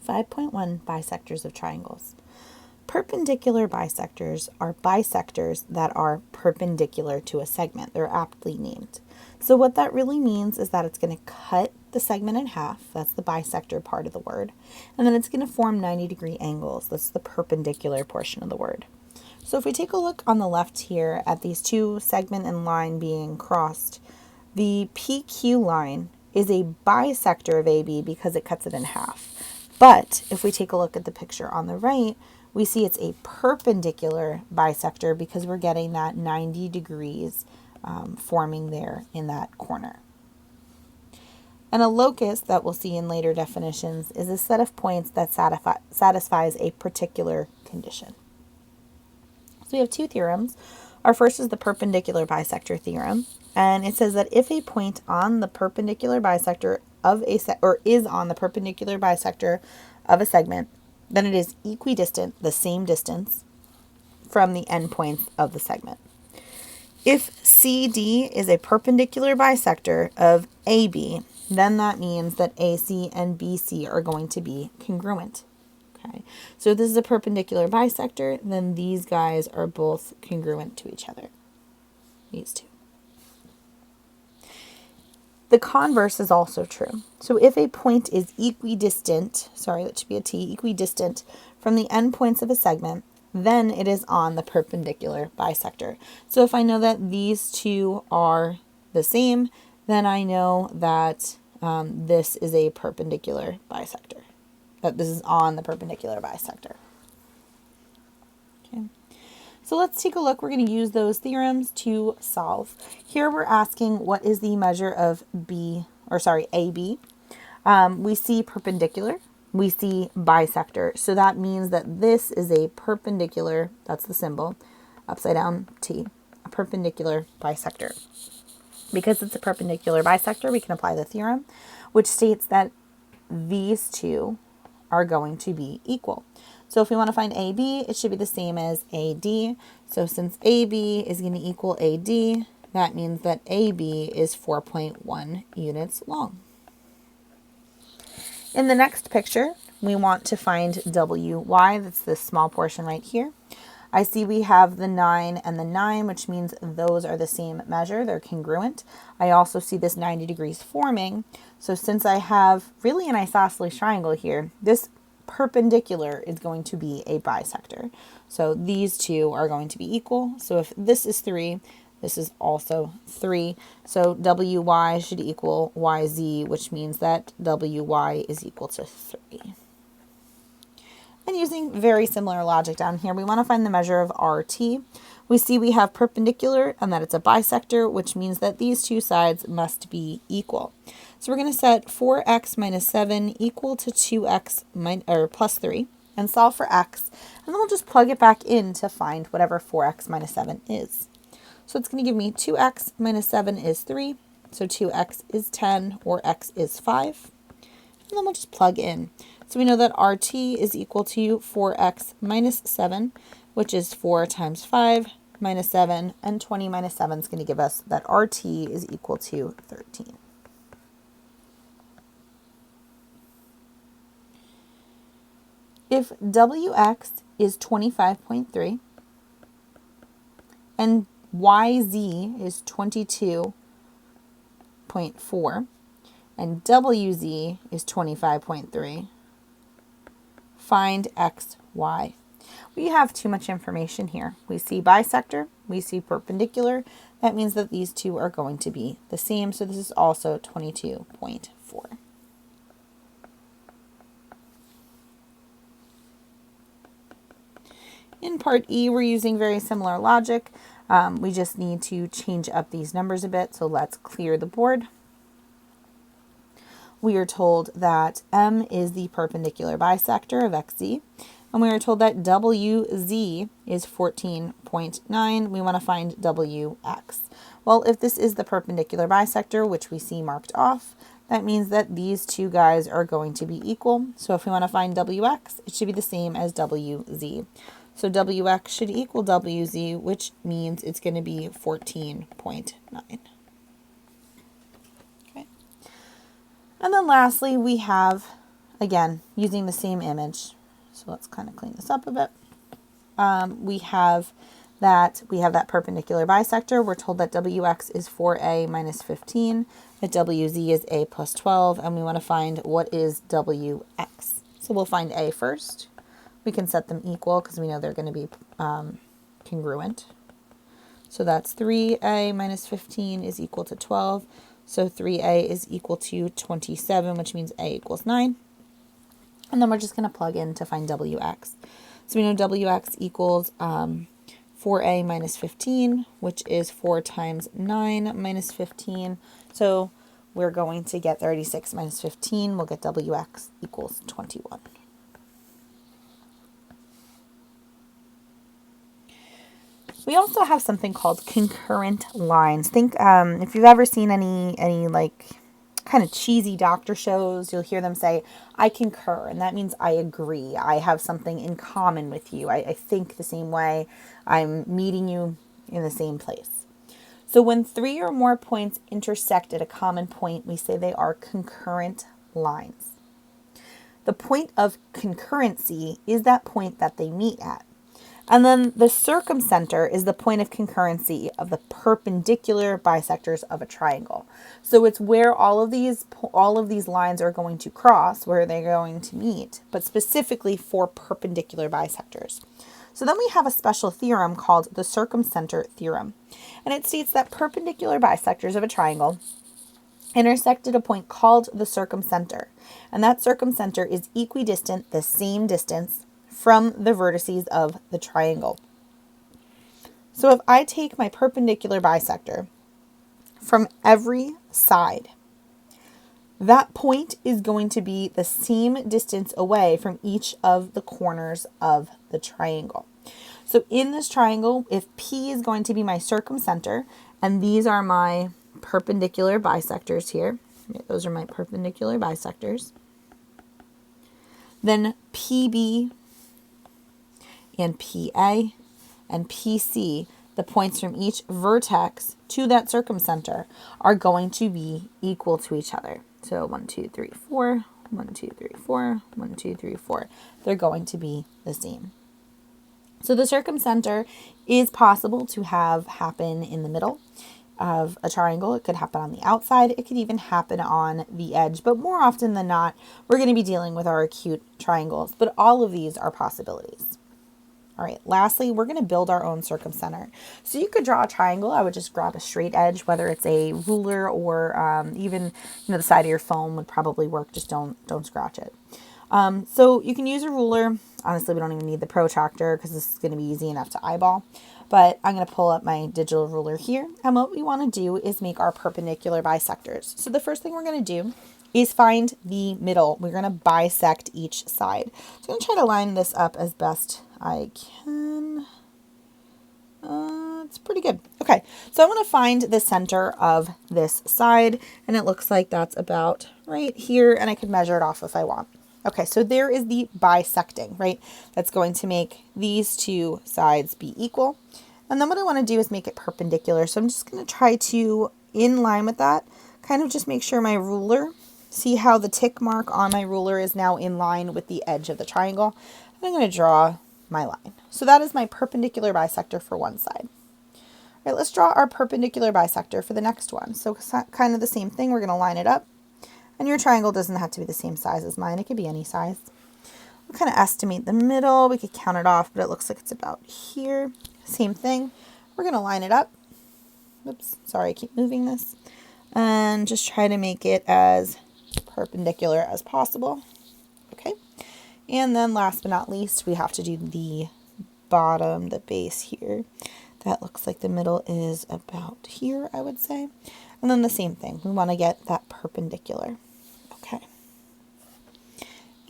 5.1 Bisectors of triangles. Perpendicular bisectors are bisectors that are perpendicular to a segment. They're aptly named. So what that really means is that it's going to cut the segment in half. That's the bisector part of the word. And then it's going to form 90-degree angles. That's the perpendicular portion of the word. So if we take a look on the left here at these two segment and line being crossed, the PQ line is a bisector of AB because it cuts it in half. But if we take a look at the picture on the right, we see it's a perpendicular bisector because we're getting that 90 degrees forming there in that corner. And a locus that we'll see in later definitions is a set of points that satisfies a particular condition. So we have two theorems. Our first is the perpendicular bisector theorem, and it says that if a point on the perpendicular bisector of is on the perpendicular bisector of a segment, then it is equidistant, the same distance, from the endpoints of the segment. If CD is a perpendicular bisector of AB, then that means that AC and BC are going to be congruent. Okay, so if this is a perpendicular bisector, then these guys are both congruent to each other. These two. The converse is also true. So if a point is equidistant, that should be a T, equidistant from the endpoints of a segment, then it is on the perpendicular bisector. So if I know that these two are the same, then I know that this is a perpendicular bisector. That this is on the perpendicular bisector. Okay. So let's take a look. We're going to use those theorems to solve. Here we're asking what is the measure of AB. We see perpendicular. We see bisector. So that means that this is a perpendicular, that's the symbol, upside down T, a perpendicular bisector. Because it's a perpendicular bisector, we can apply the theorem, which states that these two are going to be equal. So if we want to find AB, it should be the same as AD. So since AB is going to equal AD, that means that AB is 4.1 units long. In the next picture, we want to find WY. That's this small portion right here. I see we have the 9 and the 9, which means those are the same measure. They're congruent. I also see this 90 degrees forming. So since I have really an isosceles triangle here, this perpendicular is going to be a bisector. So these two are going to be equal. So if this is 3, this is also 3. So WY should equal YZ, which means that WY is equal to 3. And using very similar logic down here, we want to find the measure of RT. We see we have perpendicular and that it's a bisector, which means that these two sides must be equal. So we're going to set 4x minus 7 equal to 2x plus 3 and solve for x. And then we'll just plug it back in to find whatever 4x minus 7 is. So it's going to give me 2x minus 7 is 3. So 2x is 10 or x is 5. And then we'll just plug in. So we know that RT is equal to 4x minus 7, which is 4 times 5 minus 7, and 20 minus 7 is going to give us that RT is equal to 13. If WX is 25.3 and YZ is 22.4 and WZ is 25.3, find XY. We have too much information here. We see bisector, we see perpendicular. That means that these two are going to be the same. So this is also 22.4. In part E, we're using very similar logic. We just need to change up these numbers a bit. So let's clear the board. We are told that M is the perpendicular bisector of XZ. And we are told that WZ is 14.9. We want to find WX. Well, if this is the perpendicular bisector, which we see marked off, that means that these two guys are going to be equal. So if we want to find WX, it should be the same as WZ. So WX should equal WZ, which means it's going to be 14.9. Okay. And then lastly, we have again, using the same image. So let's kind of clean this up a bit. We have that perpendicular bisector. We're told that WX is 4A minus 15, that WZ is A plus 12, and we want to find what is WX. So we'll find A first. We can set them equal because we know they're going to be congruent. So that's 3A minus 15 is equal to 12. So 3A is equal to 27, which means A equals 9. And then we're just going to plug in to find WX. So we know WX equals 4A minus 15, which is 4 times 9 minus 15. So we're going to get 36 minus 15. We'll get WX equals 21. We also have something called concurrent lines. Think if you've ever seen any like kind of cheesy doctor shows, you'll hear them say, I concur, and that means I agree. I have something in common with you. I think the same way. I'm meeting you in the same place. So when 3 or more points intersect at a common point, we say they are concurrent lines. The point of concurrency is that point that they meet at. And then the circumcenter is the point of concurrency of the perpendicular bisectors of a triangle. So it's where all of these lines are going to cross, where they're going to meet, but specifically for perpendicular bisectors. So then we have a special theorem called the circumcenter theorem. And it states that perpendicular bisectors of a triangle intersect at a point called the circumcenter. And that circumcenter is equidistant, the same distance, from the vertices of the triangle. So if I take my perpendicular bisector from every side, that point is going to be the same distance away from each of the corners of the triangle. So in this triangle, if P is going to be my circumcenter, and these are my perpendicular bisectors here, those are my perpendicular bisectors, then PB and PA and PC, the points from each vertex to that circumcenter, are going to be equal to each other. So 1, 2, 3, 4, 1, 2, 3, 4, 1, 2, 3, 4. They're going to be the same. So the circumcenter is possible to have happen in the middle of a triangle. It could happen on the outside. It could even happen on the edge. But more often than not, we're going to be dealing with our acute triangles. But all of these are possibilities. All right, lastly, we're going to build our own circumcenter. So you could draw a triangle. I would just grab a straight edge, whether it's a ruler or even the side of your phone would probably work. Just don't scratch it. So you can use a ruler. Honestly, we don't even need the protractor because this is going to be easy enough to eyeball. But I'm going to pull up my digital ruler here. And what we want to do is make our perpendicular bisectors. So the first thing we're going to do is find the middle. We're going to bisect each side. So I'm going to try to line this up as best I can. It's pretty good. Okay, so I'm going to find the center of this side, and it looks like that's about right here, and I could measure it off if I want. Okay, so there is the bisecting, right? That's going to make these two sides be equal. And then what I want to do is make it perpendicular. So I'm just going to try to, in line with that, kind of just make sure my ruler, see how the tick mark on my ruler is now in line with the edge of the triangle. And I'm going to draw my line. So that is my perpendicular bisector for one side. All right, let's draw our perpendicular bisector for the next one. So kind of the same thing. We're going to line it up. And your triangle doesn't have to be the same size as mine. It could be any size. We'll kind of estimate the middle. We could count it off, but it looks like it's about here. Same thing. We're going to line it up. Oops, sorry, I keep moving this. And just try to make it as perpendicular as possible. Okay. And then last but not least, we have to do the bottom, the base here. That looks like the middle is about here, I would say. And then the same thing. We want to get that perpendicular. Okay.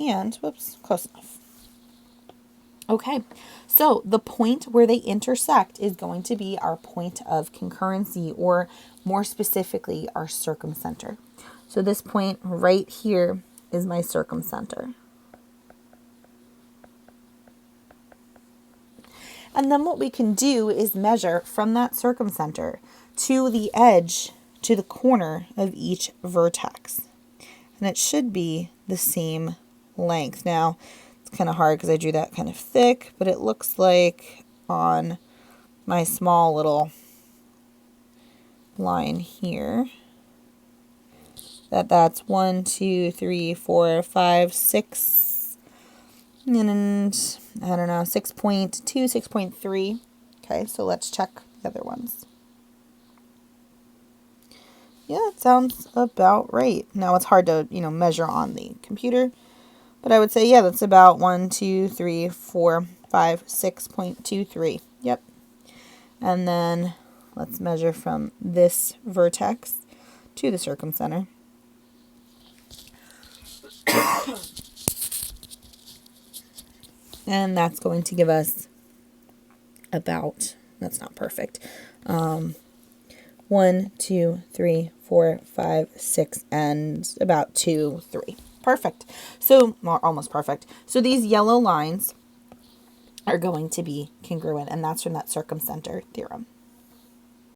And, whoops, close enough. Okay, so the point where they intersect is going to be our point of concurrency, or more specifically, our circumcenter. So this point right here is my circumcenter. And then what we can do is measure from that circumcenter to the edge, to the corner of each vertex. And it should be the same length. Now, it's kind of hard because I drew that kind of thick, but it looks like on my small little line here that's 1, 2, 3, 4, 5, 6, and I don't know, 6.2, 6.3. Okay, so let's check the other ones. Yeah, it sounds about right. Now it's hard to, measure on the computer, but I would say, yeah, that's about 1, 2, 3, 4, 5, 6.23. Yep. And then let's measure from this vertex to the circumcenter. And that's going to give us about, that's not perfect, 1, 2, 3, 4, 5, 6, and about 2, 3. Perfect. So, almost perfect. So these yellow lines are going to be congruent, and that's from that circumcenter theorem.